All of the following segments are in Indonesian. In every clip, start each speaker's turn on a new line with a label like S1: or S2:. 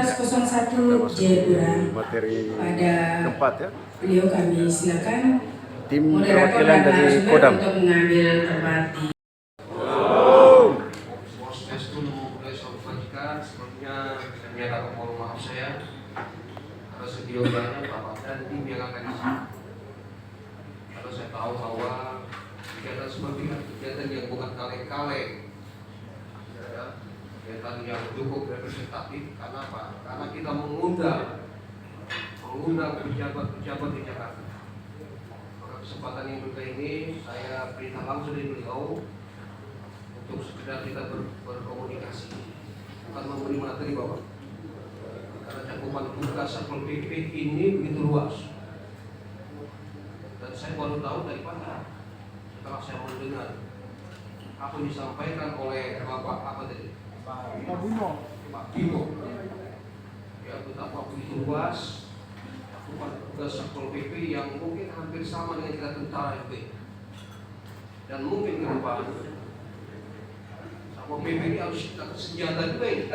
S1: 1701 Jayapura.
S2: Materi
S1: Pada
S2: keempat ya.
S1: beliau kami silakan
S2: Tim
S1: moderator
S2: perwakilan
S1: dan
S2: dari
S1: narasumber
S2: Kodam.
S1: untuk mengambil tempat di
S3: sebelumnya saya menyatakan mohon maaf saya atas sedianya Bapak dan tim yang akan isi. Karena saya tahu bahwa kegiatan seperti ini kegiatan yang bukan kaleng-kaleng, ya, kegiatan yang cukup representatif. Karena apa? Karena kita mengundang pejabat-pejabat di Jakarta. Pada kesempatan yang berikut ini saya perintah langsung dari beliau untuk sekedar kita berkomunikasi, bukan memberi materi Bapak. Karena cakupan tugas Satpol PP ini begitu luas. Dan saya baru tahu dari mana setelah saya mendengar apa yang disampaikan oleh Bapak apa tadi? Pak Bimo. Ya, betapa begitu luas cakupan tugas Satpol PP yang mungkin hampir sama dengan kita tentara itu. Dan mungkin ke depan Satpol PP ini harus kita senjata juga ini.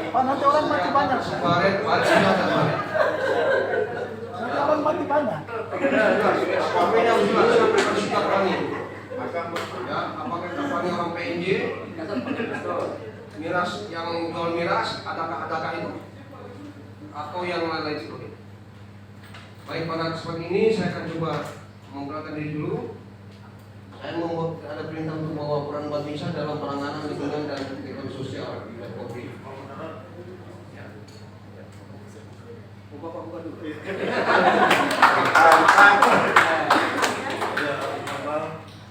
S4: Pak, nanti orang mati banyak.
S3: Kemarin senjata kemarin.
S4: Nanti orang mati banyak.
S3: Apa yang harus dilakukan bersikap kami? Ya, apakah kami orang PNJ? Miras yang jual miras, adakah itu? Atau yang lain-lain sebagainya? Baik, pada kesempatan ini saya akan coba memperkenalkan diri dulu. Saya mau ada perintah untuk bawa peran Bank Indonesia dalam penanganan lingkungan dan ekonomi sosial di wilayah Covid. Bapak buka dulu.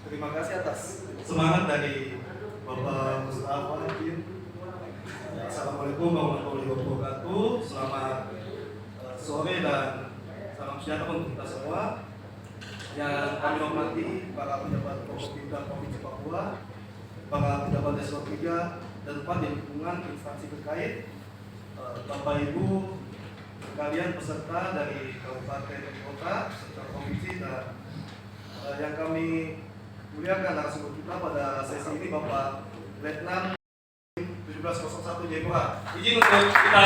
S4: Terima kasih atas semangat dari Bapak Mustafa. Assalamualaikum warahmatullahi wabarakatuh. Selamat sore dan salam sejahtera untuk kita semua. Yang kami hormati para pejabat Provinsi Papua, para pejabat eselon 3 dan 4 di lingkungan instansi terkait, Bapak Ibu sekalian peserta dari kabupaten dan kota serta provinsi, dan yang kami muliakan narasumber kita pada sesi ini Bapak Letnan 1701 Jayapura. Izin untuk kita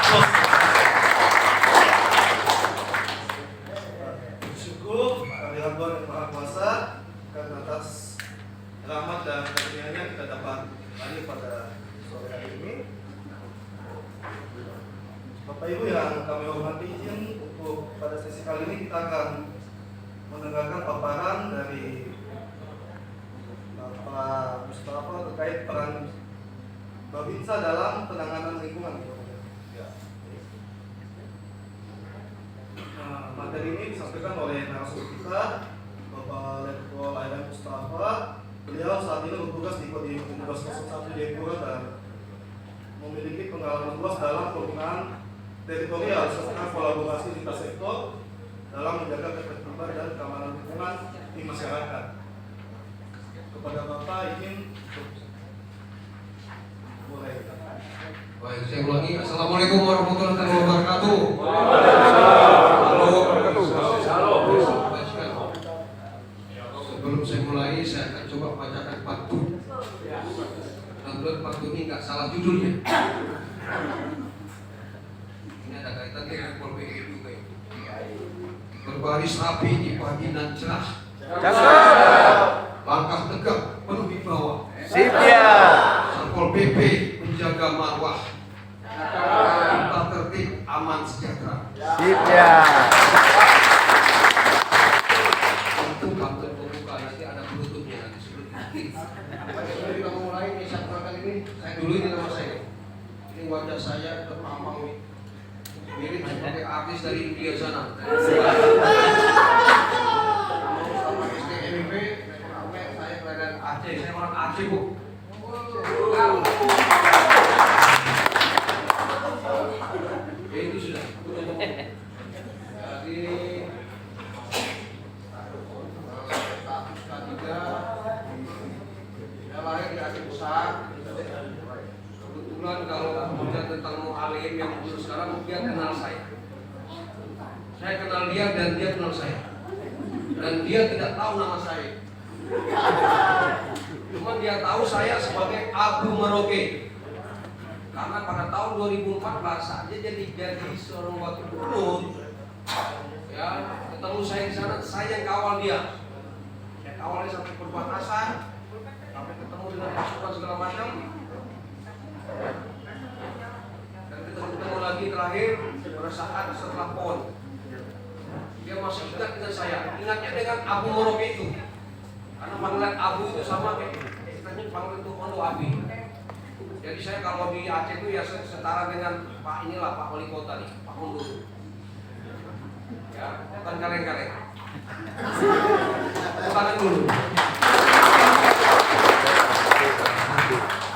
S4: close. Bersyukur kehadiran Tuhan yang Maha Kuasa karena atas rahmat dan karunia-Nya kita dapat hadir pada sore hari ini. Bapak Ibu yang kami hormati, izin untuk pada sesi kali ini kita akan mendengarkan paparan dari Bapak Mustafa terkait peran Babinsa dalam penanganan lingkungan. Nah, materi ini disampaikan oleh narasumber kita, Bapak Letkol Aidan Mustafa. Beliau saat ini bertugas di Kodim 1701 Jayapura dan memiliki pengalaman luas dalam penggunaan teritorial serta kolaborasi lintas sektor dalam menjaga ketertiban dan keamanan lingkungan di masyarakat. Kepada Bapak izin mulai.
S3: Baik, saya ulangi. Assalamualaikum warahmatullahi wabarakatuh. Sebelum saya mulai, saya akan coba bacakan pantun. Mudah-mudahan pantun ini nggak salah judulnya. Ada kaitan dengan PPI juga itu. Berbaris rapi di pagi dan cerah. Langkah tegak penuh wibawa.
S2: Sip ya.
S3: Satpol PP menjaga marwah. Kita tertib aman sejahtera.
S2: Sip ya.
S3: Untuk pantun pembuka nanti ada penutupnya nanti seperti itu. Sebelum kita mulai ini saya perkenalkan ini. Saya dulu ini nama saya. Ini wajah saya terpampang ini. Mirip seperti artis dari India sana. Sama STMIP, saya kelahiran Aceh, saya orang Aceh Bu. Ya itu sudah. Jadi status K3, saya lahir di Aceh Besar. Kebetulan kalau bicara tentang mu'alim yang muncul sekarang, dia kenal saya. Saya kenal dia dan dia kenal saya. Dan dia tidak tahu nama saya. Cuma dia tahu saya sebagai Abu Merauke. Karena pada tahun 2014 saja jadi seorang wakil gubernur, ya ketemu saya di sana, saya yang kawal dia. Saya kawalnya sampai perbatasan, sampai ketemu dengan pasukan segala macam. Dan ketemu lagi terakhir pada saat setelah PON. Dia masih ingat dengan saya, ingatnya dengan Abu Merauke itu. Karena panggilan Abu itu sama kayak istilahnya panggilan itu Ondo Abi. Jadi saya kalau di Aceh itu ya setara dengan Pak inilah Pak Wali Kota nih, Pak Mundur. Ya, bukan kaleng-kaleng. Tangan dulu.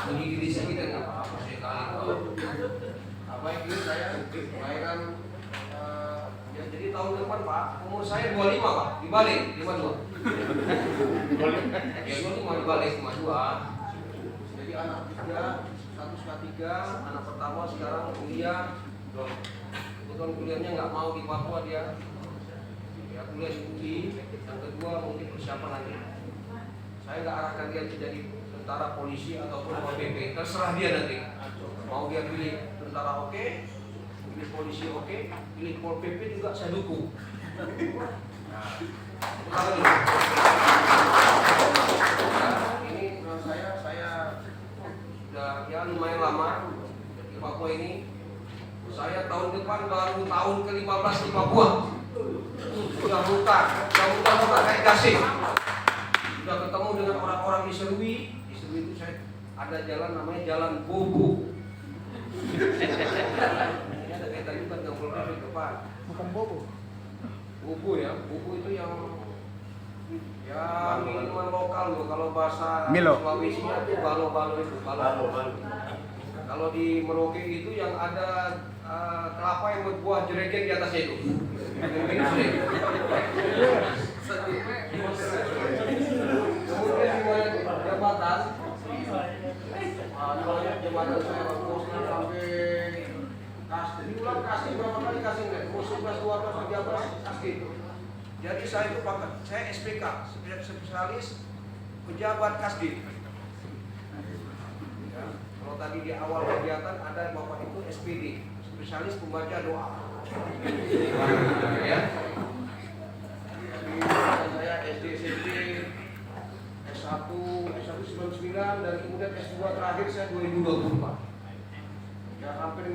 S3: Bagi diri saya kita nggak apa-apa saya kali. Apa ini saya kelahiran ya jadi tahun depan Pak, umur saya 25 Pak, dibalik 52. Ya 25 dibalik 52. Jadi anak tiga, status K3, anak pertama sekarang kuliah. Kebetulan kuliahnya nggak mau di Papua dia. Ya kuliah di UI. Yang kedua mungkin persiapan lagi. Saya nggak arahkan dia jadi tentara, polisi ataupun PP. Terserah dia nanti. Mau dia pilih tentara oke, pilih polisi oke, pilih pol PP juga saya dukung. Nah, ini saya sudah ya lumayan lama di Papua ini. Saya tahun depan baru tahun ke-15 di Papua. Sudah muka kayak gasing. Sudah ketemu dengan orang-orang di Serui. Di Serui itu saya ada jalan namanya Jalan Bobo. Ini ada kaitan juga dengan Polres depan.
S5: Bukan Bobo.
S3: Bobo ya, Bobo itu yang ya minuman lokal loh. Kalau bahasa
S2: Milo.
S3: Sulawesinya itu balo-balo itu. Balo. Kalau di Merauke itu yang ada kelapa yang berbuah jerigen di atasnya itu. Kemudian di jabatan, jabatan saya bosnya sampai kasih, diulang kasih berapa kali kasih nggak? 11, 12, 13 kasih. Jadi saya itu pakai, saya SPK, spesialis pejabat kasdi. Ya, kalau tadi di awal kegiatan ada bapak itu SPD, spesialis pembaca doa. Ya. Saya SD, SMP, S1, S1 99 dan kemudian S2 terakhir saya 2020 Pak. Ya hampir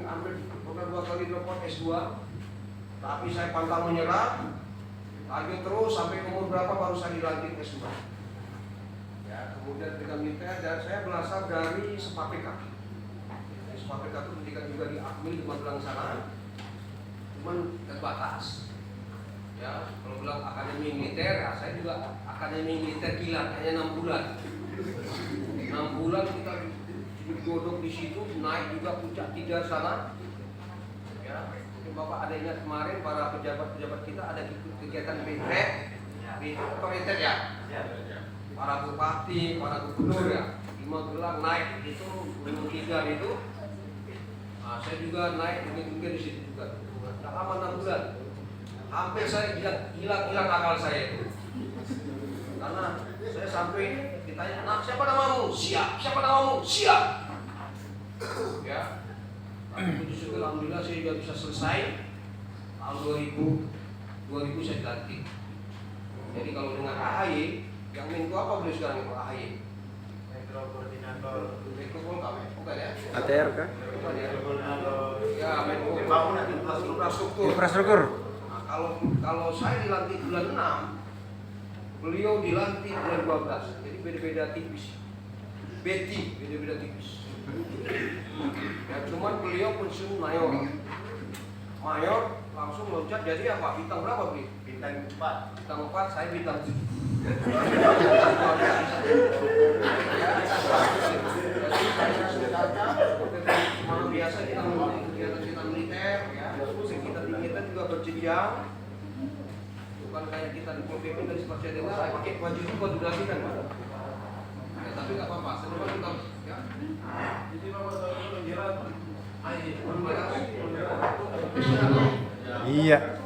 S3: pernah 2 kali telepon S2, tapi saya pantang menyerah. Lanjut terus sampai umur berapa baru saya dilantik S2. Ya, kemudian dengan militer dan saya berasal dari Sepapeka. Sepapeka itu pendidikan juga di Akmil di Magelang sana. Cuman terbatas. Ya, kalau bilang akademi militer, ya saya juga akademi militer kilat hanya 6 bulan. 6 bulan kita digodok di situ, naik juga puncak 3 sana. Ya, mungkin Bapak ada ingat kemarin para pejabat-pejabat kita ada kegiatan retret di otoriter ya. Para bupati, para gubernur ya, di Magelang naik itu Gunung Kidal itu. Nah, saya juga naik juga di situ juga. Tidak lama 6 bulan. Hampir saya hilang akal saya itu. Karena saya sampai ditanya, "Anak, siapa namamu?" "Siap." "Siapa namamu?" "Siap." Ya. Tapi puji syukur alhamdulillah saya juga bisa selesai. Tahun 2000 saya dilantik. Jadi kalau dengan AHY, yang Menko apa beliau sekarang Pak AHY?
S5: Metro Koordinator.
S3: Menko Polkam ya? Bukan ya?
S2: ATR kah?
S3: Bukan ya? Ya, Menko
S5: Pembangunan
S3: Infrastruktur. Nah, kalau saya dilantik bulan 6, beliau dilantik bulan 12. Jadi beda-beda tipis. Beda-beda tipis. Ya, cuman beliau pensiun mayor langsung loncat jadi apa? Bintang berapa beli?
S5: Bintang 4.
S3: Bintang 4, saya bintang 7. Malam biasa kita mengikuti kegiatan militer, ya. Kita juga berjenjang. Bukan kayak kita di PP dan seperti ada saya pakai baju itu buat durasi kan, Pak. Ya, tapi nggak apa-apa. Sebenarnya kita, ya. Jadi Bapak
S2: Iya.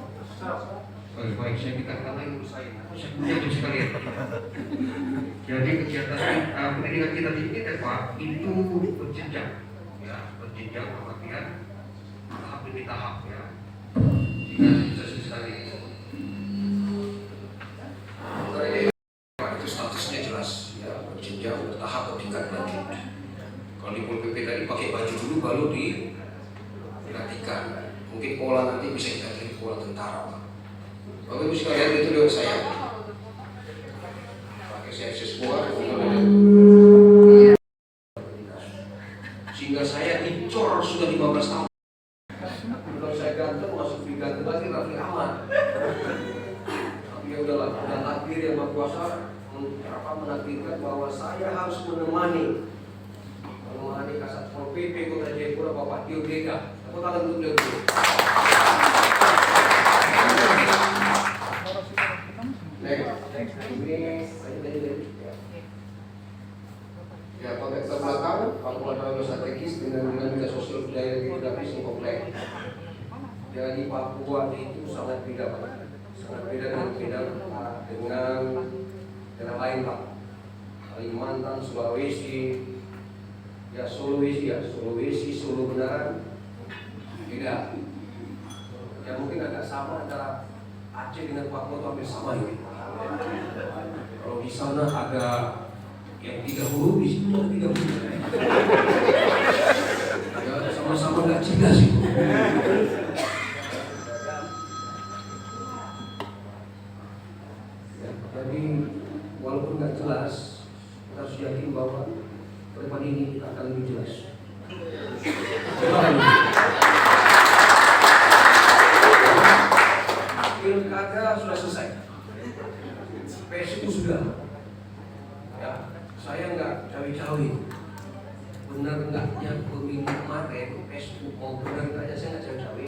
S3: Baik, saya minta lagi urus saya punya tuh sekalian. Jadi kegiatan pendidikan kita ini Pak itu berjenjang, ya berjenjang pengertian tahap demi tahap ya. Jika bisa sekali. Itu statusnya jelas, ya berjenjang bertahap bertingkat lanjut. Kalau di Pol PP tadi pakai baju dulu baru diperhatikan. Mungkin pola nanti bisa kita kirim pola tentara Pak. Bapak Ibu sekalian itu juga saya pakai CSS Boa sehingga saya dicor sudah 15 tahun. Kalau saya ganteng masuk ganteng lagi Raffi Ahmad. Tapi ya udahlah, udah takdir yang Maha Kuasa menakdirkan bahwa saya harus menemani Kasat Pol PP Kota Jayapura Bapak Tio Grega. Tepuk tangan untuk beliau. Ya, konteks belakang, kalkulator strategis dengan dinamika sosial budaya geografis yang kompleks. Jadi Papua itu sangat beda Pak, sangat beda dengan daerah lain Pak. Kalimantan, Sulawesi, ya Sulawesi, Solo benaran beda. Ya mungkin agak sama antara Aceh dengan Papua itu hampir sama ini. Kalau di sana ada yang 3 huruf, di sini ada 3 huruf. Ya sama-sama nggak jelas itu. Ya, jadi walaupun nggak jelas, kita harus yakin bahwa ke depan ini kita akan lebih jelas. Pilkada sudah selesai. PSU sudah. Ya, saya nggak cawe-cawe. Benar enggaknya pemilu kemarin PSU mau benar enggaknya saya nggak cawe-cawe.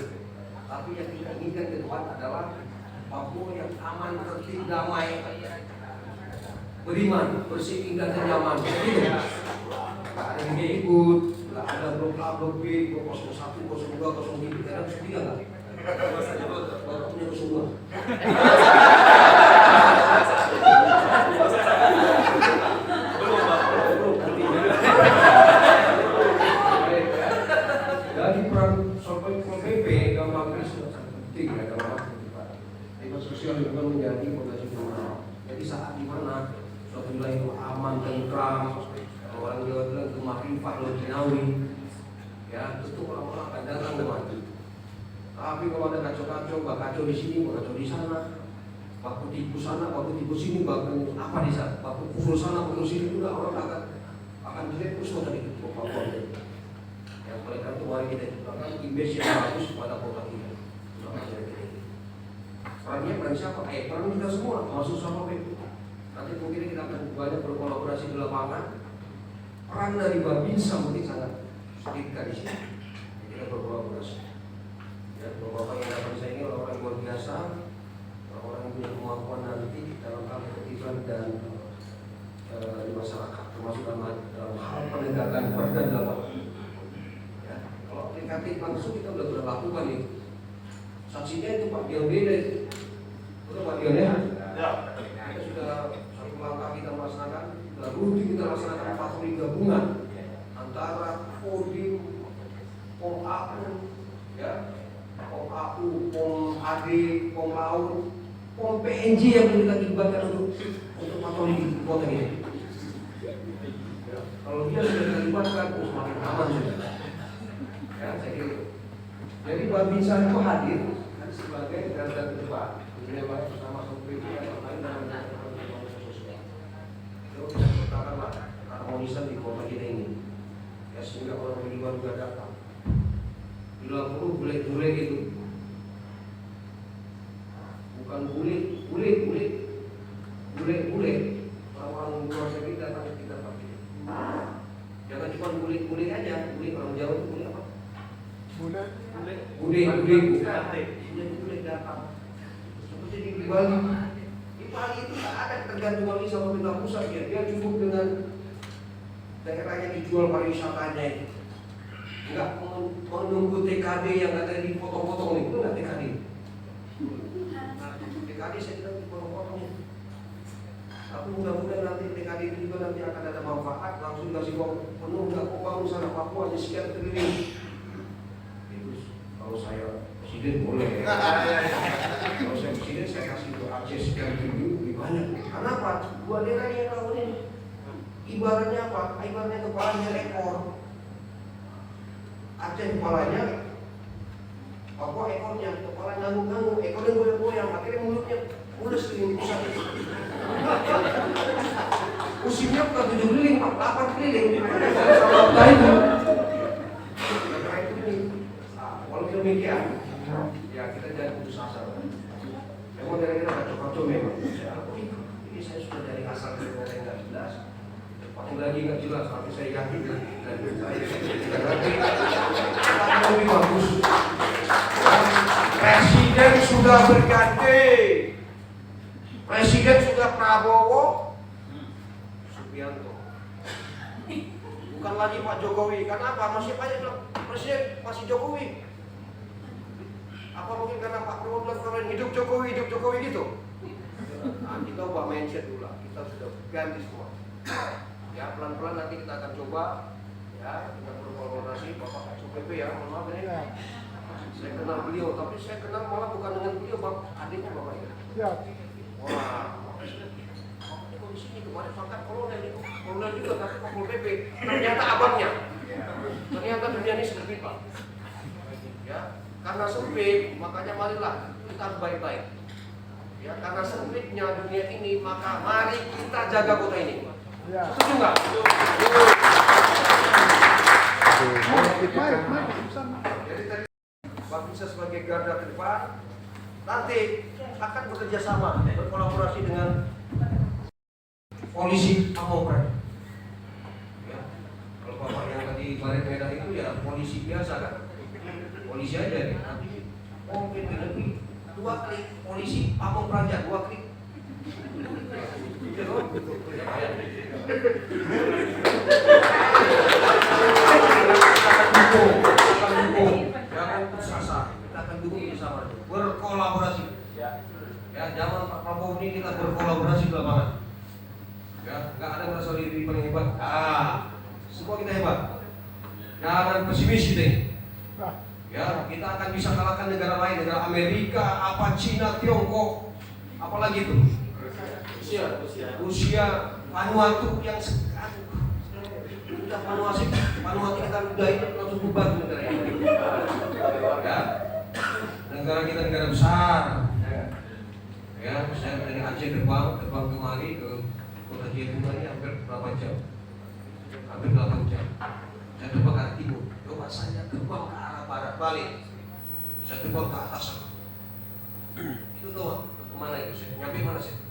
S3: Tapi yang kita inginkan ke depan adalah Papua yang aman, tertib, damai, beriman, bersih, indah, dan nyaman. Gitu. Nggak ada yang ikut, nggak ada blok A, blok B, blok 01, 02, 03, karena sudah nggak. Bapak punya semua. Dari peran Pol PP, gampang sudah sangat penting ya dalam lingkungan sosial juga menjadi fondasi utama. Jadi saat dimana suatu wilayah itu aman, tentram, orang Jawa bilang itu makrifah, loginawi, ya tentu orang-orang akan datang ke mati. Tapi kalau ada kacau-kacau, kacau di sini, kacau di sana, baku tipu sana, baku tipu sini, baku apa di sana, baku pukul sana, pukul sini, juga orang akan jelek terus tadi itu Papua. Yang oleh karena itu mari kita ciptakan image yang bagus kepada kota kita. Perannya siapa? Peran kita semua, termasuk sama PP. Nanti mungkin kita akan banyak berkolaborasi di lapangan. Peran dari Babinsa mungkin sangat sedikit di sini. Kita berkolaborasi. Ya, bapak yang datang saya ini orang yang luar biasa, orang yang punya kemampuan nanti dalam hal ketertiban dan di masyarakat, termasuk dalam hal penegakan perda di lapangan. Ya, kalau aplikatif langsung kita sudah lakukan itu. Saksinya itu Pak Dion beda itu. Betul Pak Dion ya? Kita sudah satu langkah kita melaksanakan, dan rutin kita laksanakan patroli gabungan antara Kodim, Pom AU, ya. Pom AU, Pom AD, Pom Laut, Pom PNJ yang kita libatkan untuk patroli di kota ini. Ya, kalau dia sudah dilibatkan, semakin aman sudah. Ya, saya kira itu. Jadi Babinsa itu hadir sebagai garda terdepan, menjadi bersama PP dan lain dalam sosial. Itu katakanlah harmonisan di kota kita ini. Ya sehingga orang di luar juga datang. Bila perlu bule-bule gitu, bukan bule, orang-orang luar negeri datang ke kita pakai. Jangan cuma bule aja, bule orang Jawa itu bule apa? Bule datang. Seperti di Bali. Di Bali itu tak ada ketergantungan sama pemerintah pusat ya. Dia cukup dengan daerah yang dijual pariwisatanya itu. Enggak menunggu TKD yang ada di foto-foto itu enggak TKD. TKD saya tidak potong-potongnya. Tapi mudah-mudahan nanti TKD itu juga nanti akan ada manfaat, langsung kasih uang penuh, nggak kok bangun sana Papua aja sekian triliun. Itu kalau saya presiden boleh. Kalau saya presiden saya kasih ke Aceh sekian triliun lebih banyak. Kenapa? Dua daerah yang tahu ini. Ibaratnya apa? Ibaratnya kepalanya ekor. Aceh kepalanya, Papua ekornya, kepala ngangguk-ngangguk, ekornya goyang-goyang, akhirnya mulutnya mulus keliling pusat. Musimnya bukan 7 keliling, 8 keliling. Sama itu. Karena itu ini, walaupun demikian, ya kita jangan putus asa. Memang dari kita kacau-kacau memang. Ini saya sudah dari asal dari orang yang nggak jelas. Pakai lagi nggak jelas, tapi saya yakin dari saya tidak ngerti. Lebih bagus. Presiden sudah berganti. Presiden sudah Prabowo Subianto. Bukan lagi Pak Jokowi. Kenapa? Masih banyak presiden masih Jokowi. Apa mungkin karena Pak Prabowo bilang kemarin hidup Jokowi gitu? Nah, kita ubah mindset dulu lah. Kita sudah ganti semua. Ya pelan-pelan nanti kita akan coba. Ya kita berkolaborasi. Bapak SPP ya, mohon maaf ini. Saya kenal beliau, tapi saya kenal malah bukan dengan beliau, Bapak adiknya Bapak ini. Ya. Wah, kok di sini kemarin pangkat kolonel juga, tapi Pol PP. Ternyata abangnya. Ternyata dunia ini sempit, Pak. Ya, karena sempit, makanya marilah kita harus baik-baik. Ya, karena sempitnya dunia ini, maka mari kita jaga kota ini. Setuju nggak? Jadi tadi Pak bisa sebagai garda terdepan, nanti akan bekerja sama, berkolaborasi dengan polisi Pamongprak. Ya, kalau Bapak yang tadi Baret Medan itu ya polisi biasa kan, polisi aja. Nanti mungkin lebih 2 klik polisi Pamongprak aja 2 klik. Jangan putus asa, kita akan dukung bersama, berkolaborasi. Ya, zaman Pak Prabowo ini kita berkolaborasi di lapangan. Ya, nggak ada merasa diri paling hebat. Semua kita hebat. Jangan pesimis kita ini. Ya, kita akan bisa kalahkan negara lain, negara Amerika, apa Cina, Tiongkok, apalagi itu. Rusia, Vanuatu yang sekarang udah Vanuatu kita udah ini langsung bubar negara ini. Ya, negara kita negara besar. Ya, saya dari Aceh terbang kemari ke kota Jayapura ini hampir berapa jam? Hampir 8 jam. Saya terbang ke arah timur. Coba saya terbang ke arah barat balik. Saya terbang ke atas. Itu doang. Kemana itu? Saya nyampe mana sih?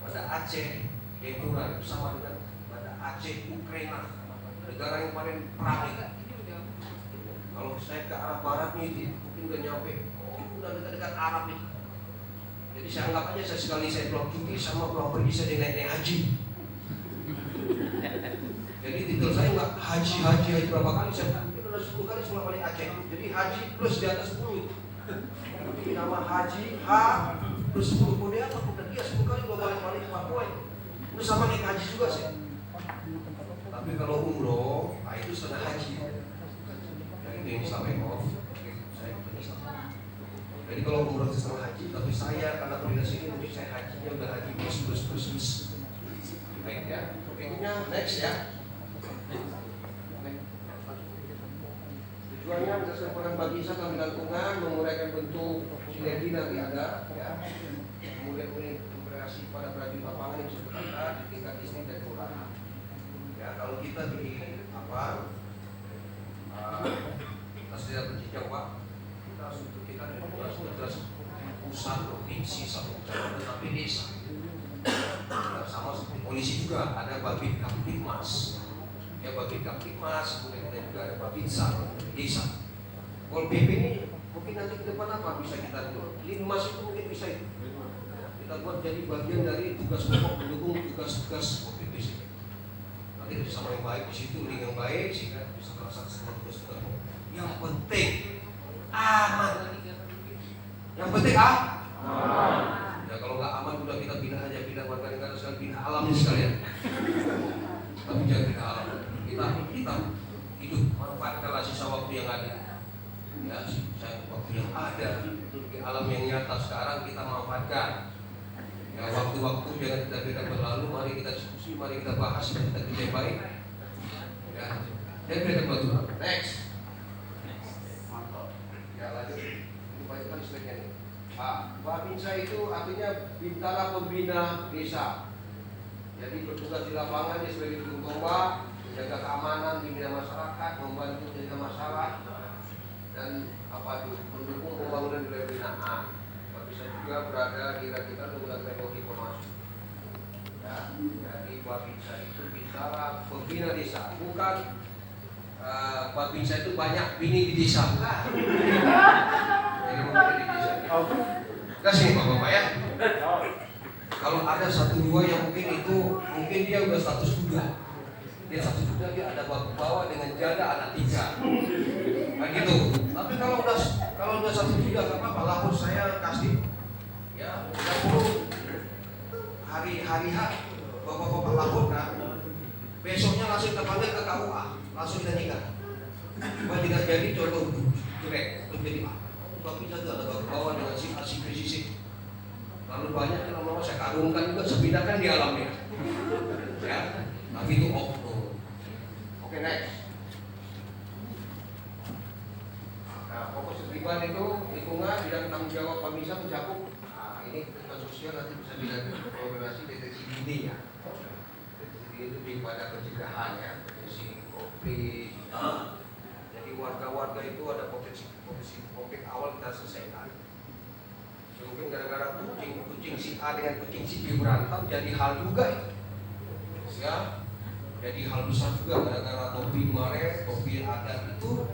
S3: Pada Aceh, Jayapura sama dengan pada Aceh, Ukraina, negara yang paling perang itu. Kalau saya ke arah barat nih, mungkin udah nyampe. Udah dekat-dekat Arab nih. Jadi saya anggap aja saya pulang cuti sama pulang pergi saya naik haji. Jadi titel saya nggak haji berapa kali saya mungkin udah 10 kali semua balik Aceh. Jadi haji plus di atas 10. Jadi nama haji H plus 10 kode apa? Udah dia 10 kali gua balik ke Papua itu sama naik haji juga sih. Tapi kalau umroh, itu sudah haji. Yang itu yang Islamekov, saya bukan Islam. Jadi kalau umroh itu setengah haji, tapi saya karena koordinasi ini mungkin saya hajinya udah haji plus. Baik ya. Berikutnya next ya. Tujuannya sesuai bagi saya kami lakukan menguraikan bentuk sinergi nanti ada ya. Kemudian integrasi pada prajurit lapangan yang sudah ada di tingkat distrik dan kelurahan. Ya kalau kita di kita sudah berjenjang Pak, kita harus kita tugas pusat provinsi sampai kecamatan sampai desa. Sama seperti polisi juga ada Babin Kamtibmas. Ya Babin Kamtibmas, kemudian kita juga ada Babinsa desa. Pol PP ini mungkin nanti ke depan apa bisa kita buat? Linmas itu mungkin bisa itu. Kita buat jadi bagian dari tugas pokok mendukung tugas-tugas Pol PP. Nanti bersama yang baik di situ, link yang baik sehingga bisa melaksanakan tugas-tugas pokok. Yang penting aman. Yang penting Ya kalau nggak aman udah kita pindah aja, pindah warga negara sekalian, pindah alamnya sekalian. Tapi jangan pindah alam. Kita hidup, manfaatkanlah sisa waktu yang ada. Ya, sisa waktu yang ada di alam yang nyata sekarang kita manfaatkan. Ya, waktu-waktu jangan kita biarkan berlalu. Mari kita diskusi, mari kita bahas, mari kita kerja baik. Ya, dan kita bantu. Next. Ya lanjut. Ini banyak kali slide-nya nih. Babinsa itu artinya bintara pembina desa. Jadi bertugas di lapangan dia sebagai ujung tombak, menjaga keamanan, membina masyarakat, membantu menjaga masalah, dan mendukung pembangunan wilayah binaan. Bisa juga berada di kita menggunakan teknologi informasi. Ya, jadi Babinsa itu bintara pembina desa, bukan Babinsa itu banyak bini di desa. Jadi membina di desa. Kasih Bapak ya. Kalau ada satu dua yang mungkin dia udah status duda. Dia status duda, dia ada bawa dengan janda anak 3. Nah gitu. Tapi kalau udah satu duda nggak apa-apa, lapor saya kasih. Ya, udah perlu hari H bapak-bapak laporkan. Besoknya langsung kita panggil ke KUA, langsung kita nikah. Supaya tidak jadi contoh jelek, jadi tapi itu ada bawa dengan sifat-sifat. Lalu banyak yang lama saya karungkan juga, saya pindahkan di alamnya. Ya, tapi itu oknum. Oke, next. Nah, fokus terlibat itu lingkungan, bidang tanggung jawab Babinsa mencakup. Nah, ini kehidupan sosial nanti bisa bidang koordinasi deteksi dini ya. Deteksi dini itu lebih pada pencegahan ya, deteksi konflik. Jadi warga-warga itu ada potensi konflik awal kita selesaikan. Mungkin gara-gara kucing si A dengan kucing si B berantem jadi hal juga itu. Ya, jadi hal besar juga gara-gara topi kemarin, topi adat itu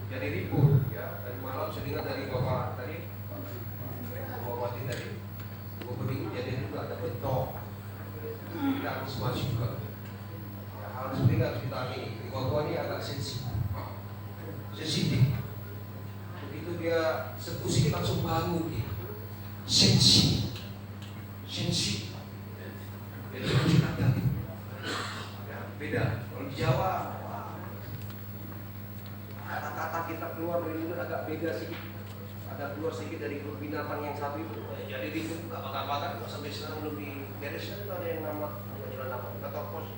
S3: jadi ribut ya. Dari malam saya dengar dari bapak tadi, bapak mati tadi, bapak ini jadi juga ada bentok, kita antisipasi juga. Ya, hal seperti itu harus kita amini. Bapak ini agak sensitif. Begitu dia sentuh sedikit langsung bangun dia. Sensi. Jadi harus hati-hati. Ya, beda. Kalau di Jawa, kata-kata kita keluar dari mulut agak beda sedikit. Ada keluar sedikit dari binatang yang satu itu. Jadi ribut juga bakar-bakar. Sampai sekarang belum dibereskan. Itu ada yang nama kita pos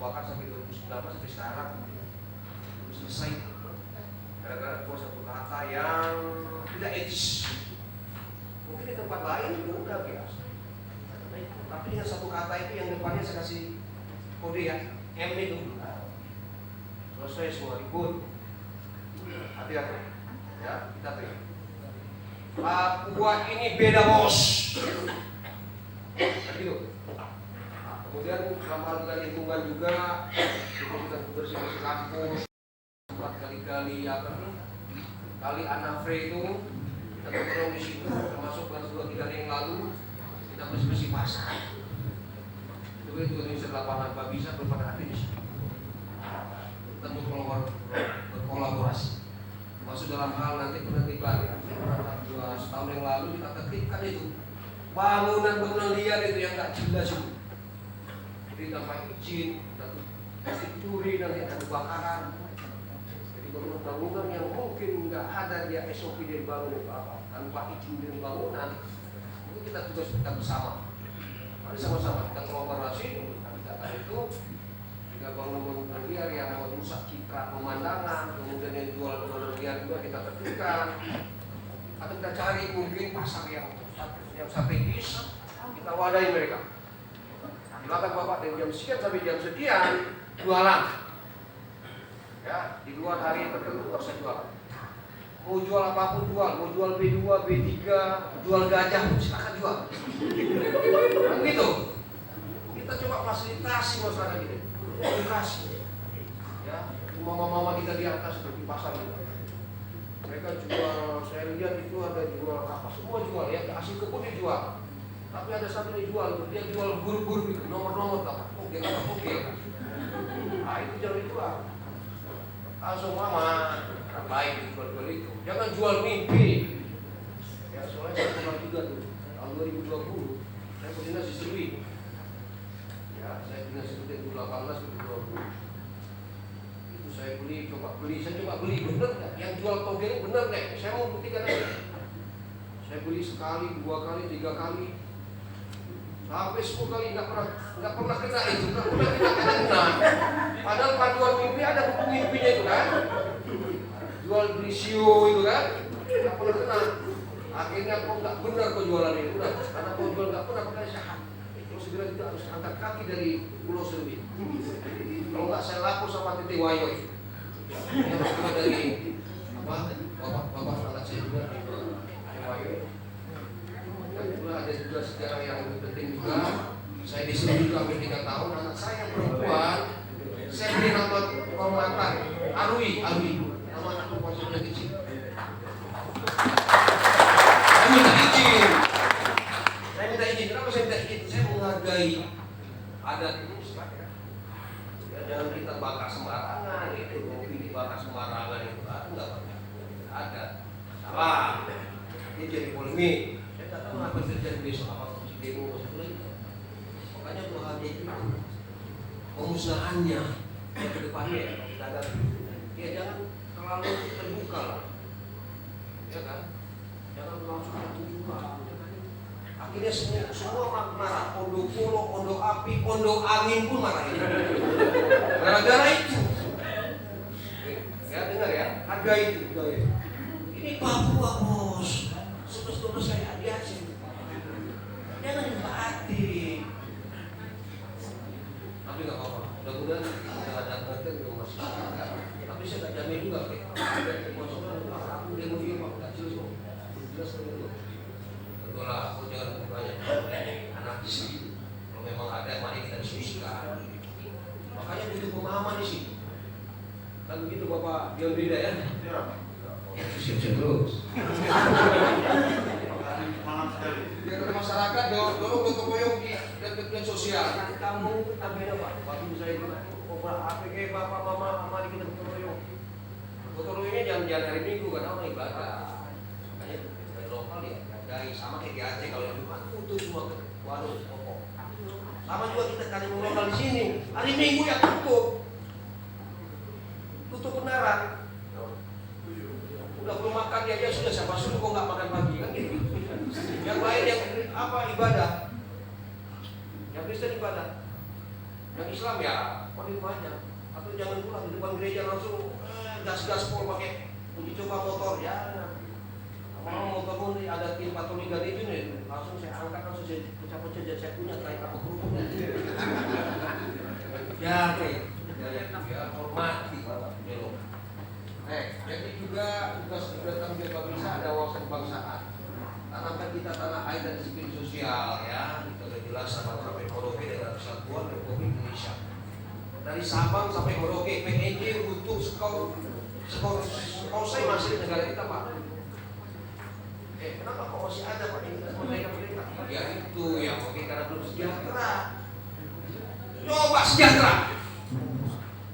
S3: bakar sampai 2019 sampai sekarang belum selesai. Gara-gara keluar satu kata yang tidak etis. Mungkin di tempat lain juga udah biasa. Tapi dengan satu kata itu yang depannya saya kasih kode ya, M itu. Selesai semua ribut. Hati-hati. Ya, kita beri. Papua ini beda bos. Begitu. Kemudian ramah lingkungan juga, kita bersih-bersih kampus. Kali-kali kali Anafre itu kita bertemu di situ, termasuk 2-3 hari yang lalu kita bersih-bersih pasar. Itu Indonesia lapangan Babinsa berpada ada di situ. Kita berkolaborasi. Masuk dalam hal nanti penertiban ya. 2 tahun yang lalu kita tertibkan itu bangunan liar itu yang nggak jelas itu. Jadi tanpa izin, pasti curi nanti ada kebakaran. Bangunan yang mungkin nggak ada dia SOP dari bangun apa tanpa izin dari bangunan itu kita tugas kita bersama. Mari sama-sama kita kolaborasi untuk habitat itu jika bangunan liar yang merusak citra pemandangan, kemudian yang jual bangunan liar juga kita tertibkan atau kita cari mungkin pasar yang strategis kita wadahi mereka. Silakan Bapak dari jam sekian sampai jam sekian jualan. Ya, di luar hari tertentu harus jual. Mau jual apapun jual, mau jual B2, B3, jual gajah pun silakan jual. Kan gitu. Kita coba fasilitasi masyarakat ini. Fasilitasi. Ya, mama-mama kita di atas di pasar itu. Mereka jual, saya lihat itu ada jual apa? Semua jual ya, hasil kebun dijual. Tapi ada satu yang jual, dia jual bur-bur gitu, nomor-nomor apa? Oke, oke. Nah, itu jangan dijual. Langsung mama baik jual itu, jangan jual mimpi. Ya soalnya saya pernah tahun 2020 saya koordinasi Serwi. Ya, saya koordinasi 2018 2020. Itu saya coba beli, bener nggak? Yang jual togel bener nggak? Saya mau buktikan aja. Saya beli sekali, 2 kali, 3 kali, sampai 10 kali nggak pernah kena itu, nggak pernah kena. Padahal panduan mimpi ada buku mimpinya itu kan, jual beli sio itu kan, nggak pernah kena. Akhirnya kok nggak benar kau jualan itu, udah karena kau jual nggak pernah pakai syahat. Terus segera kita harus angkat kaki dari Pulau Serwi. Kalau nggak saya lapor sama Titi Wayoy. Ini harus dari apa? Bapak anak saya juga. Dan juga ada juga sejarah yang penting juga. Saya disuruh juga hampir 3 tahun. Anak saya yang perempuan, saya beri nama kehormatan Arwi. Nama anak perempuan sudah kecil. Saya minta izin. Kenapa saya minta izin? Saya menghargai adat ini. Ya, jangan kita bakar sembarangan itu, kopi dibakar sembarangan itu enggak ada. Salah. Ini jadi polemik. Saya tak tahu apa terjadi besok, apa demo besok lagi. Makanya Tuhan itu pemusnahannya yang ke depannya ya jangan terlalu terbuka lah, ya kan? Jangan langsung terbuka. Akhirnya semua marah. Ondo Pulo, Ondo Api, Ondo Angin pun marah ini. Gara-gara itu. Ya dengar ya, harga itu. Ini Papua bos. Sebetulnya saya di Aceh. Jangan dibati. Tapi nggak apa-apa. Mudah-mudahan kita ada konten yang masih ada. Tapi saya nggak jamin juga. Ada kekosongan. Aku demo dia pak nggak jelas kok. Jelas dulu. Tentulah aku jangan banyak anak di sini. Kalau memang ada, mari kita diskusikan. Makanya butuh pemahaman di sini. Kan begitu Bapak Dion Rida ya? Siap-siap terus. Biar masyarakat dorong gotong royong dan sosial. Kamu kita beda Pak. Waktu saya itu APG Bapak Mama mari kita gotong royong. Gotong royongnya jangan hari Minggu karena orang ibadah. Makanya dari lokal ya hargai sama kayak di Aceh kalau Jumat tutup semua warung pokok. Sama juga kita kali lokal di sini. Hari Minggu ya tutup benaran. Udah belum makan dia sudah siapa suruh kok nggak makan pagi kan gitu. Yang lain yang apa ibadah, yang Kristen ibadah, yang Islam ya paling banyak. Atau jangan pulang di depan gereja langsung gas pol pakai uji coba motor ya. Kalau motor pun ada tim patroli itu nih, langsung saya angkat langsung saya pecah-pecah saya punya kayak apa kerupuk. Ya hormati belok. Jadi juga tugas tanggung jawab bisa ada wawasan kebangsaan. Tanamkan kita tanah air dan disiplin sosial ya. Kita udah jelas Sabang sampai Merauke dengan Kesatuan Republik Indonesia. Dari Sabang sampai Merauke, PNJ untuk skor saya masih di negara kita Pak. Kenapa kok masih ada Pak ini merdeka? Ya itu yang mungkin karena belum sejahtera. Coba sejahtera.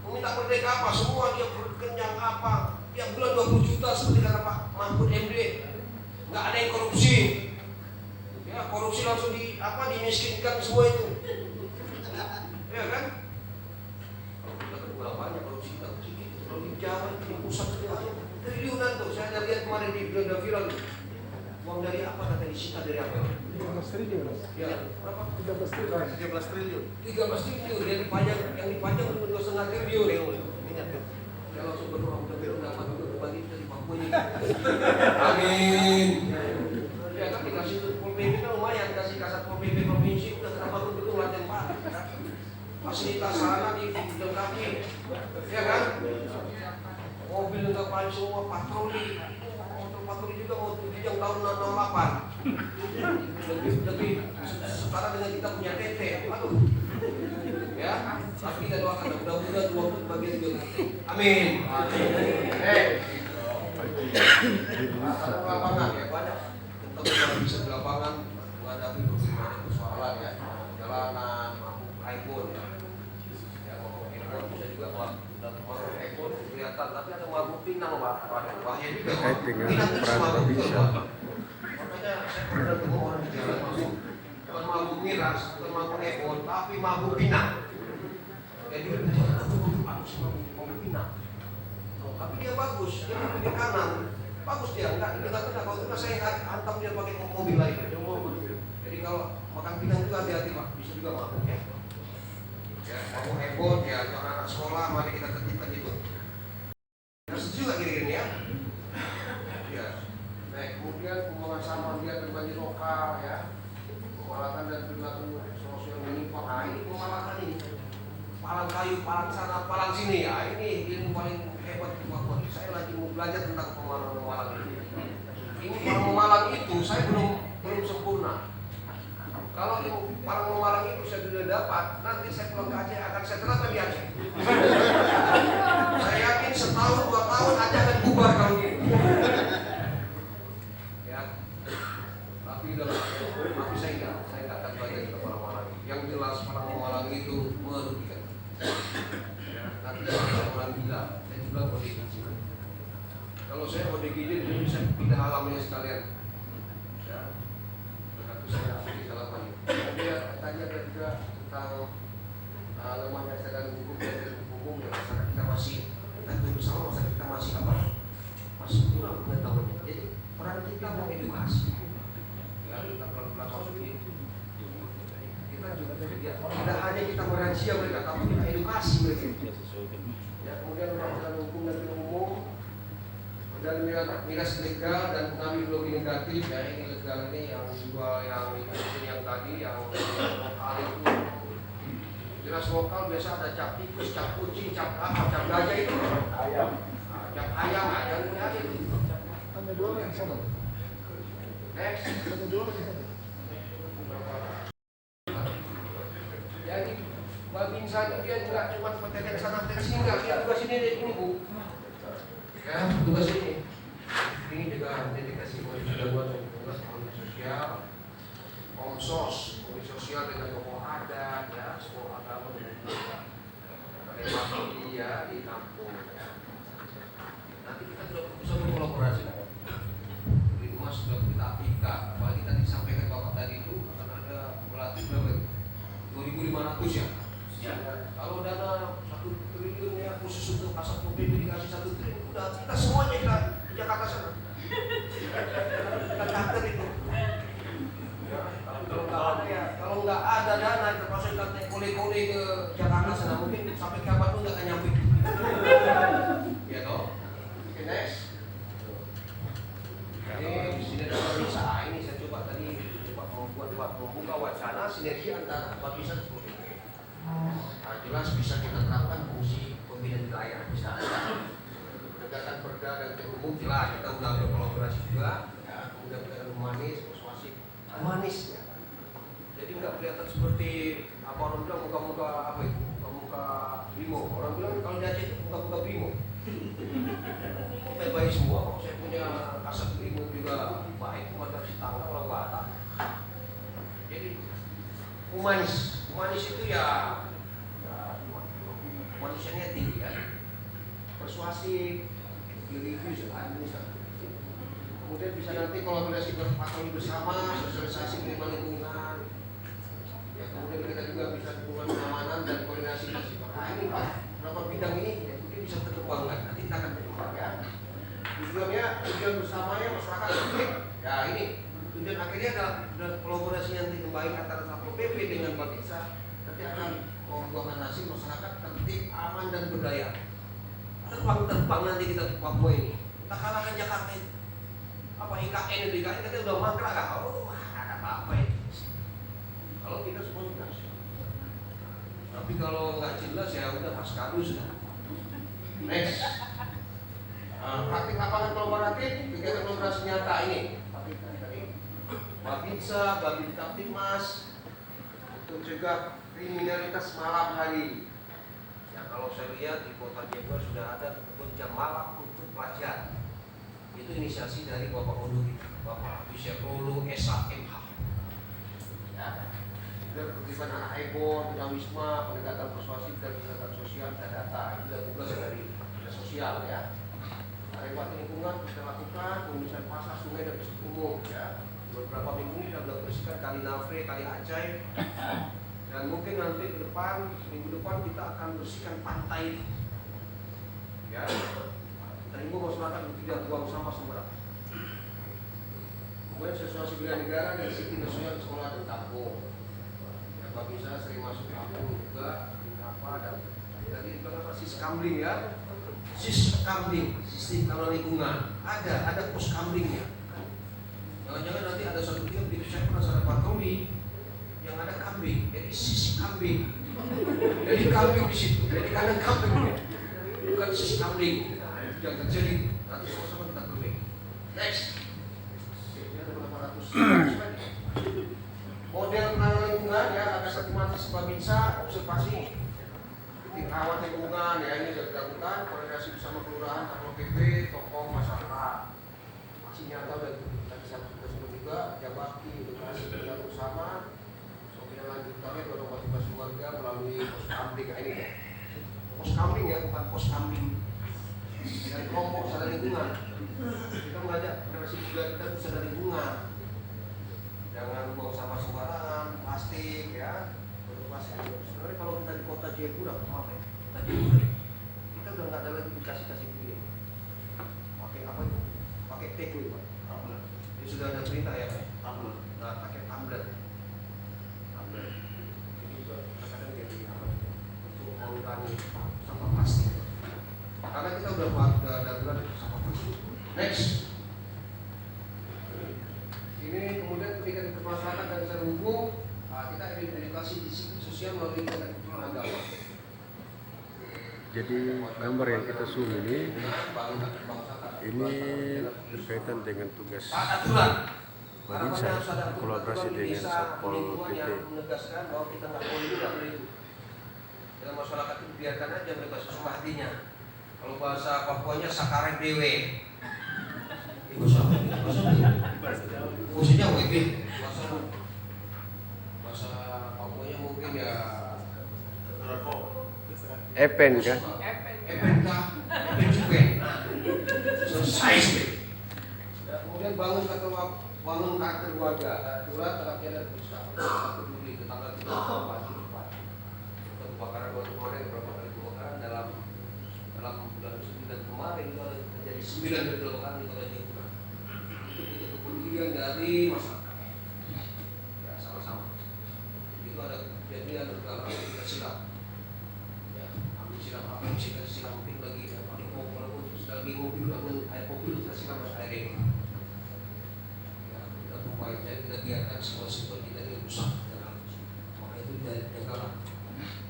S3: Meminta merdeka apa? Semua dia berkenyang apa? Tiap bulan 20 juta seperti kata Pak Mahfud MD. Nggak ada yang korupsi. Ya korupsi langsung dimiskinkan semua itu. Ya kan? Kalau kita kurang banyak korupsi kita sedikit. Kalau di Jawa di pusat triliunan tuh. Saya lihat kemarin di berita viral. Uang dari apa kata disita dari apa?
S5: 13 triliun.
S3: Ya, berapa?
S5: 13 triliun.
S3: 13 triliun yang dipajang 2,5 triliun. Ingat tuh. Saya langsung berdoa mudah-mudahan dapat juga kembali dari Papua ini. Amin. Ya kan dikasih Pol PP kan lumayan, kasih kasat Pol PP provinsi udah kenapa gedung latihan Pak. Fasilitas sarana dilengkapi. Ya kan? Mobil lengkap semua patroli. Patroli juga mau dijang tahun 68. Lebih setara dengan kita punya TT. Aduh. Ya, tapi kita doakan mudah-mudahan waktu bagian juga. Amin. Lapangan ya banyak. Tentu kalau bisa di lapangan menghadapi berbagai persoalan ya, jalanan, mabuk iPhone ya. Ya mabuk iPhone bisa juga mabuk iPhone kelihatan, tapi ada mabuk pinang Pak. Bahaya juga.
S2: Terkait dengan peran provinsi.
S3: Makanya saya pernah ketemu orang di jalan mabuk, bukan mabuk miras, bukan mabuk ebon, tapi mabuk pinang. Jadi mabuk pinang. Tapi dia bagus, dia pilih kanan, bagus dia, enggak kena. Kalau itu saya hantam dia pakai mobil lain. Jadi kalau makan pinang juga hati-hati Pak, bisa juga mabuk ya. Ya, mabuk ebon ya, anak sekolah mari kita tertibkan itu. Harus juga gini-gini ya. Ya. Nah, kemudian pembuangan sampah dia dan banjir lokal ya, pemalakan dan perilaku sosial menyimpang. Nah, ini pemalakan ini, palang kayu, palang sana, palang sini ya. Ini ilmu paling hebat di Papua. Saya lagi mau belajar tentang pemalang ini. Ini palang memalang itu saya belum sempurna. Kalau ilmu palang memalang itu saya sudah dapat, nanti saya pulang ke Aceh akan saya terapkan di Aceh. Saya yakin setahun 2 tahun Aceh akan bubar kalau gini. Tapi saya nggak akan belajar ke palang-palang. Yang jelas palang-palang itu merugikan. Ya, nanti orang gila, saya bilang ODGJ. Kalau saya ODGJ, jadi saya pindah alamnya sekalian. Ya, berarti saya pilih alaman. Kemudian tanya juga tentang lemahnya kesadaran hukum dan hukum yang masyarakat kita masih bersama masyarakat kita masih apa? Masih kurang pengetahuannya. Jadi peran kita mau edukasi. Kita pelan-pelan masuk ini. Kita juga tidak hanya kita merazia mereka, tapi kita edukasi mereka. Ya, kemudian undang-undang hukum dan umum dan miras legal dan pengambil biologi negatif. Ya, ini legal ini yang jual yang ini yang tadi yang lokal itu. Miras lokal biasa ada cap tikus, cap kucing, cap apa, cap gajah itu. Ayam. Cap ayam, ayam itu.
S5: Hanya 2 yang sama.
S3: Next. Jadi Babinsa itu dia juga cuma petetek sana petetek sini, dia tugas ini ini Bu. Ya, tugas ini. Ini juga dedikasi sudah buat tugas komisi sosial, komsos, komisi sosial dengan tokoh adat, ya, sekolah agama dan mati ya di kampung. Ya. Nanti kita sudah bisa berkolaborasi. Sudah kita aplikasikan, apalagi tadi disampaikan Bapak tadi itu akan ada pelatih berapa? 2.500 ya. Ya. Kalau dana 1 triliun ya khusus untuk asap PBB dikasih 1 triliun, udah kita semuanya kita ke Jakarta sana. Kita catat itu. Ya, kalau nggak ada dana terpaksa kita kole-kole ke Jakarta sana, mungkin sampai kapan pun nggak akan nyampe. Ya toh. Oke, next. Ini di sini ada Babinsa. Ini saya coba tadi membuka wacana sinergi antara Babinsa dan PBB. Nah, jelas bisa kita terapkan fungsi pembinaan wilayah, bisa ada penegakan perda dan umum jelas kita udah berkolaborasi juga. Ya, kemudian kita humanis, persuasif, humanis ya. Jadi nggak kelihatan seperti apa orang bilang muka-muka apa itu, muka-muka brimo. Orang bilang kalau di Aceh itu muka-muka brimo. Baik-baik semua, kok saya punya kasat brimo juga baik, kepada si tangga orang Batak. Jadi humanis itu ya manusianya tinggi ya, persuasif, religius, administratif. Kemudian bisa nanti kolaborasi berpatroli bersama, sosialisasi lingkungan. Ya, kemudian kita juga bisa hubungan pengamanan dan koordinasi masih. Nah ini Pak, berapa bidang ini ya, mungkin bisa terkembangkan. Nanti kita akan berkembang ya. Tujuan bersamanya masyarakat publik. Ya ini tujuan akhirnya adalah kolaborasi yang baik antara Satpol PP dengan Babinsa. Nanti akan membuahkan hasil masyarakat tertib, aman dan berdaya. Terbang nanti kita ke Papua ini. Kita kalahkan Jakarta ini. Apa IKN kita udah mangkrak kan? Oh, ada apa ini? Kalau kita semua jelas. Tapi kalau nggak jelas ya udah pas kado sudah. Next. Praktik lapangan kolaboratif, kegiatan kolaborasi nyata ini. Babinsa, Babin Kaptimas untuk cegah kriminalitas malam hari. Ya kalau saya lihat di Kota Jember sudah ada jam malam untuk pelajar. Itu inisiasi dari Bapak Unduri, Bapak Bisyarulu SAMH. Ya. Ketertiban anak ekor, dinamisme, pendekatan persuasif dan pendekatan sosial dan data itu adalah tugas dari dinas sosial ya. Adekuasi lingkungan kita lakukan, pembersihan pasar, sungai dan pesisir umum ya. beberapa minggu ini sudah bersihkan Kali Nafre, Kali Aceh, dan mungkin nanti minggu depan kita akan bersihkan pantai. Ya, dan ibu masyarakat tidak buang sampah sembarangan. Kemudian sesuai pilihan negara dari sisi nasional sekolah dan kampung. Ya, Pak bisa sering masuk kampung juga, dan tadi itu apa sis kamling ya, sis kamling, sistem kalau lingkungan ada pos kamlingnya. Jangan-jangan nanti ada satu tiap di saya pernah ada patroli yang ada kambing, jadi sis kambing, jadi kambing di situ, jadi kandang kambing, bukan sis kambing. Yang terjadi nanti sama-sama kita grooming. Next. Model penanganan lingkungan ya, ada sistematis Babinsa, observasi, titik rawat lingkungan ya, ini sudah dilakukan koordinasi bersama kelurahan, satpol pp, tokoh masyarakat. Masih nyata dan tadi saya sebut juga jabati edukasi kerja bersama. Soalnya lanjutannya dorong motivasi warga melalui pos kambing ini ya. Pos kambing ya, bukan pos kambing. Dan kelompok sadar lingkungan. Kita mengajak generasi muda kita bisa sadar lingkungan. Jangan buang sampah sembarangan, plastik ya. Plastik. Sebenarnya kalau kita di kota Jayapura, kita udah nggak ada lagi dikasih begini. Pakai apa itu? Pakai takeaway Pak. Tumbler. Ini sudah ada perintah ya Pak. Tumbler. Nah, pakai tumbler. Ini juga kadang jadi apa? Untuk mengurangi sampah plastik. Karena kita udah darurat sampah plastik. Next. Ini kemudian pendidikan bermasyarakat dan secara hukum, kita edukasi disiplin sosial melalui ketentuan agama.
S2: Jadi gambar yang kita zoom ini berkaitan dengan tugas Babinsa kolaborasi dengan Satpol PP.
S3: Menegaskan bahwa kita nggak boleh juga itu. Dalam masyarakat itu biarkan aja mereka sesuka hatinya. Kalau bahasa Papuanya sakarek dewe. Ibu sama. Maksudnya mungkin bahasa Papuanya mungkin ya
S2: Epen kan?
S3: Epen juga. Selesai sih. Kemudian bangun karakter keluarga, aturan terakhir dan berusaha peduli tetangga kita kebakaran kemarin beberapa kali kebakaran dalam bulan 9 kemarin itu ada terjadi 9 kebakaran di Kota Jayapura. Itu butuh kepedulian dari masyarakat. Ya sama-sama. Itu ada kejadian beberapa kali kita silam. Ya, ambil silam apa yang bisa silam mungkin lagi paling walaupun sudah lagi mobil bangun air mobil kita silam air ini. Upaya kita biarkan semua kita ini rusak dan halus. Maka itu jagalah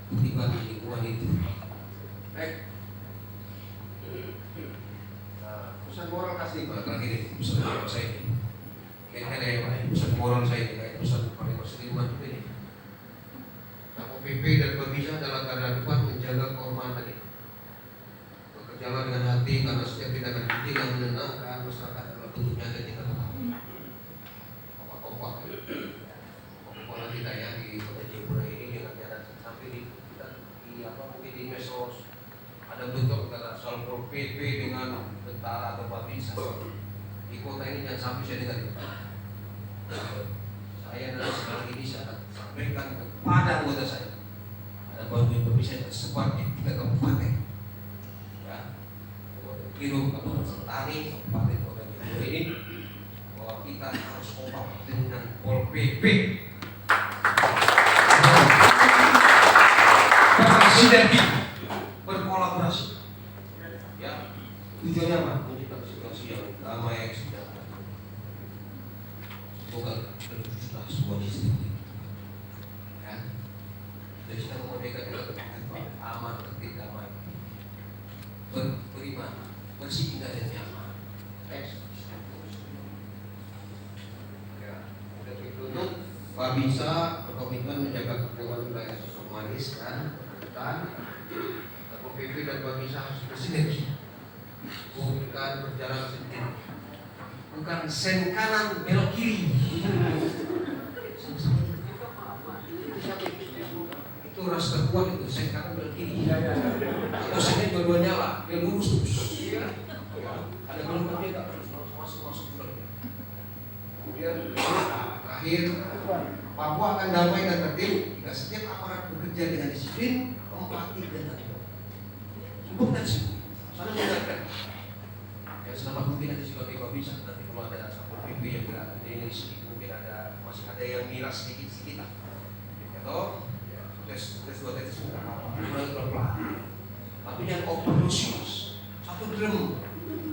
S3: ketimbang di lingkungan itu. Baik. Nah, pesan moral kasih Pak terakhir ini, pesan moral saya ini. Kayaknya ya Pak, pesan moral saya ini kayak pesan paling masuk di rumah ini. Satpol PP dan Babinsa dalam keadaan depan menjaga kehormatan ini. Bekerjalah dengan hati karena setiap tindakan kita yang menenangkan masyarakat adalah bentuk nyata kita. Pola kita ya di Kota Jayapura ini dengan cara sampai di mungkin di medsos ada bentuk antara Satpol PP dengan tentara atau Babinsa. Di kota ini jangan sampai saya dengar itu. Saya nanti sekarang ini saya akan sampaikan kepada anggota saya. Ada bantuan Babinsa tersebar di 3 kabupaten. Ya, Kiru, Kabupaten Sentani, Kabupaten Kota Jayapura ini. Bahwa kita harus kompak dengan Pol PP bersinergi, berkolaborasi. Ya, tujuannya apa? Menciptakan situasi yang damai, sejahtera. Semoga terwujudlah sebuah sistem. Ya, jadi kita memerdekakan kita aman, tertib, damai, beriman, bersih, indah dan nyaman. Babinsa berkomitmen menjaga keberagaman wilayah sosok manis dan Satpol PP dan Babinsa harus bersinergi, bukan berjalan sendiri, bukan sen kanan belok kiri. Itu ras terkuat itu sen kanan belok kiri. Atau sennya dua-duanya lah, dia lurus terus. Ada gelombangnya tak terus masuk. Kemudian akhir Papua akan damai dan tertib jika setiap aparat bekerja dengan disiplin, empati dan tertib. Cukup dan sih, saling mendengarkan. Ya selama mungkin nanti tiba-tiba bisa nanti kalau ada satpol pp yang berada di ini sedikit, mungkin ada masih ada yang miras sedikit lah. Atau tes 2 tes pelan-pelan. Tapi yang overdosis, satu drum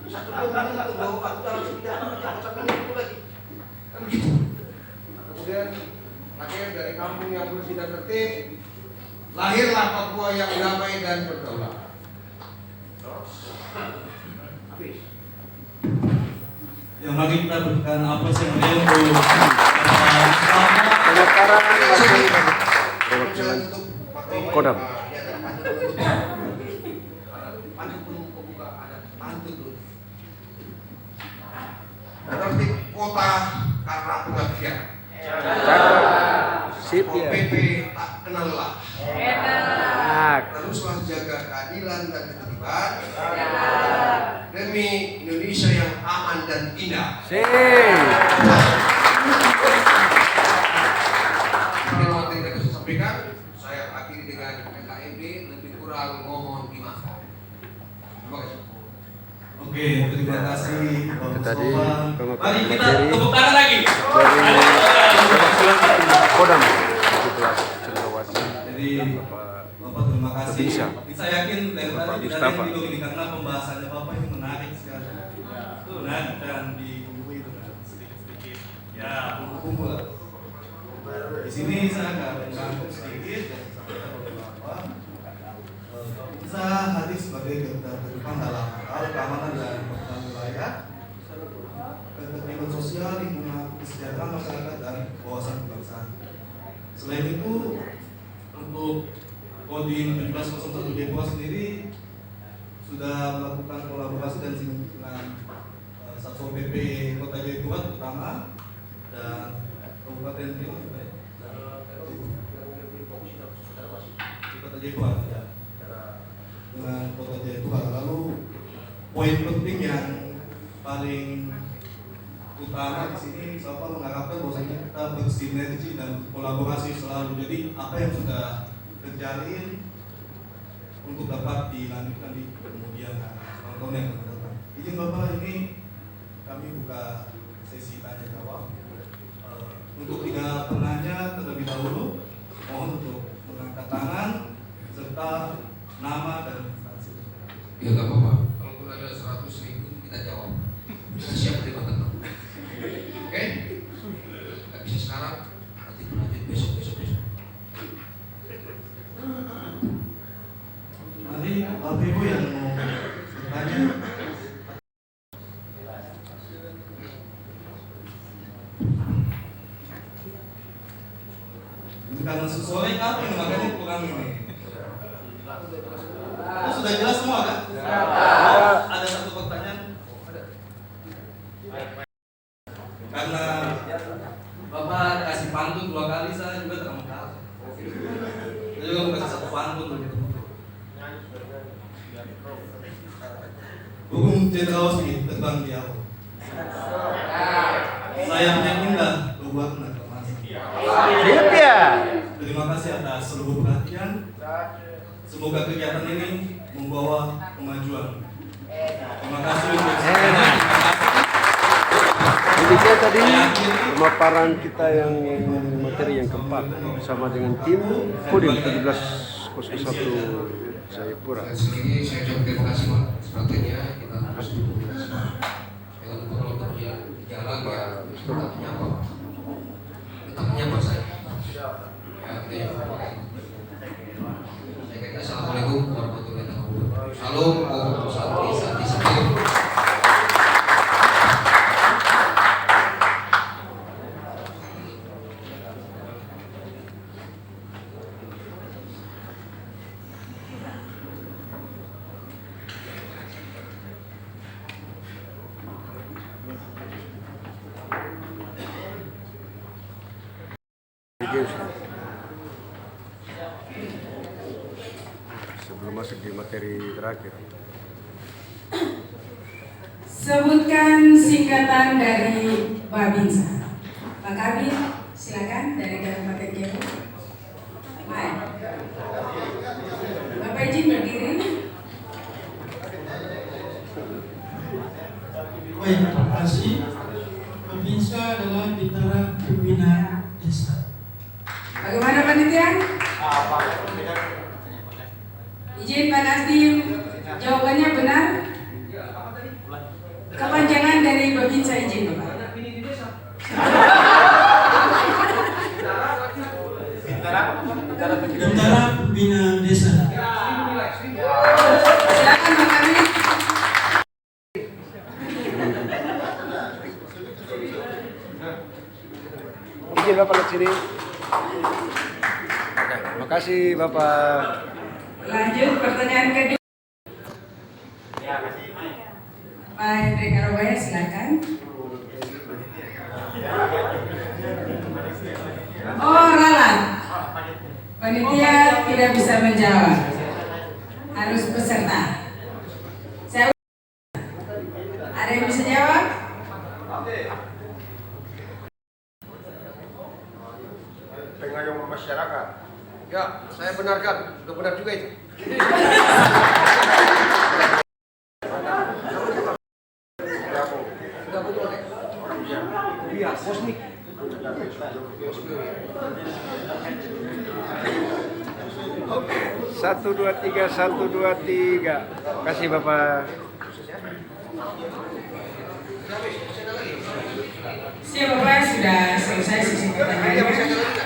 S3: itu bawa aku dalam sepidana, sampai itu lagi. Kan gitu. Kemudian lahir dari kampung yang bersih dan tertib, lahirlah Papua yang damai dan berdaulat. Habis.
S4: Yang lagi kita berikan apa sih yang untuk
S2: Pemekaran wakil perwakilan Kodam.
S3: Tertib kota karena pengabdian.
S2: Sip ya.
S3: PP tak kenal lelah.
S2: Enak.
S3: Teruslah jaga keadilan dan ketertiban demi Indonesia yang aman dan indah.
S2: Sip.
S3: Mungkin materi yang saya sampaikan, saya akhiri dengan KKMB, lebih kurang mohon dimaafkan. Terima kasih.
S4: Oke, terima kasih Bapak
S2: Itu tadi
S4: Mustafa.
S2: pemekaran
S4: Mari kita
S2: materi
S4: tepuk tangan lagi.
S2: dari perwakilan Kodam 17 Cendrawasih.
S4: Jadi Bapak terima kasih.
S2: Bisa.
S4: Saya yakin dari
S2: Bapak
S4: tadi tidak
S2: Mustafa.
S4: ada yang ini karena pembahasannya Bapak ini menarik sekali. Benar dan dibumbui dengan sedikit-sedikit. Ya, bumbu-bumbu lah. Di sini saya akan merangkum sedikit dan sampaikan oleh Bapak. Bisa hadir sebagai garda terdepan dalam hal keamanan dan pertahanan wilayah, ketertiban sosial, lingkungan, kesejahteraan masyarakat dan wawasan kebangsaan. Selain itu, untuk Kodim 1701 Jayapura sendiri sudah melakukan kolaborasi dan sinergi dengan Satpol PP Kota Jayapura terutama dan Kabupaten Timur Kota Jayapura ya. Dengan Kota Jayapura. Lalu poin penting yang paling utama di sini Bapak mengharapkan bahwasanya kita bersinergi dan kolaborasi selalu. Jadi apa yang sudah terjalin untuk dapat dilanjutkan di kemudian tahun yang akan datang. Izin Bapak, ini kami buka sesi tanya jawab. Untuk 3 penanya terlebih dahulu mohon untuk mengangkat tangan serta nama dan instansi.
S3: Ya nggak apa-apa. Kalaupun ada 100.000 kita jawab. Kita siap terima tenang. Oke? Nggak bisa sekarang, nanti lanjut besok.
S4: Mari Bapak Ibu yang mau bertanya. Karena sore apa yang makanya kurang ini. Oh, sudah jelas semua kan? Ada satu pertanyaan. Karena Bapak kasih pantun 2 kali, saya juga tak mau kalah. Saya juga mau kasih 1 pantun begitu. Burung cendrawasih terbang di awan. Sayapnya indah, berwarna kemas.
S2: Sip ya.
S4: Terima kasih atas seluruh perhatian. Semoga kegiatan ini membawa kemajuan. Terima kasih untuk semuanya.
S2: Demikian tadi pemaparan kita yang materi yang keempat bersama dengan tim Kodim 1701 Jayapura.
S3: Dan sekali lagi saya ucapkan terima kasih Pak. Sepertinya kita harus berkomunikasi. Jangan lupa kalau kerja di jalan ya tetap menyapa saya. Ya, oke. Saya kira assalamualaikum warahmatullahi wabarakatuh. Salam, om santi santi.
S2: Sebelum masuk di materi terakhir,
S1: Sebutkan singkatan dari Babinsa. Pak Kabit, Silakan dari Kabupaten Kemo. Baik. Bapak izin berdiri.
S6: Baik, terima kasih. Pemirsa adalah Bintara Pembinaan Desa.
S1: Bagaimana panitia? Izin Pak Nasdim, jawabannya benar? Kepanjangan dari Babinsa izin Bapak.
S6: Bintara Pembinaan Desa.
S1: Silakan Pak Kamil.
S2: Izin Bapak ke sini. Oke, makasih Bapak.
S1: Lanjut pertanyaan kedua. Pak Hendrik Arwaya silakan. Oh, ralat. Panitia tidak bisa menjawab. Harus peserta. Saya ada yang bisa jawab?
S2: Pengayom masyarakat. Ya, saya benarkan. Udah benar juga itu. Sudah betul ya? Iya, Bosnik. Oke, 1 2 3, 1 2 3. Kasih Bapak.
S1: Siap Bapak, sudah selesai sesi pertanyaan.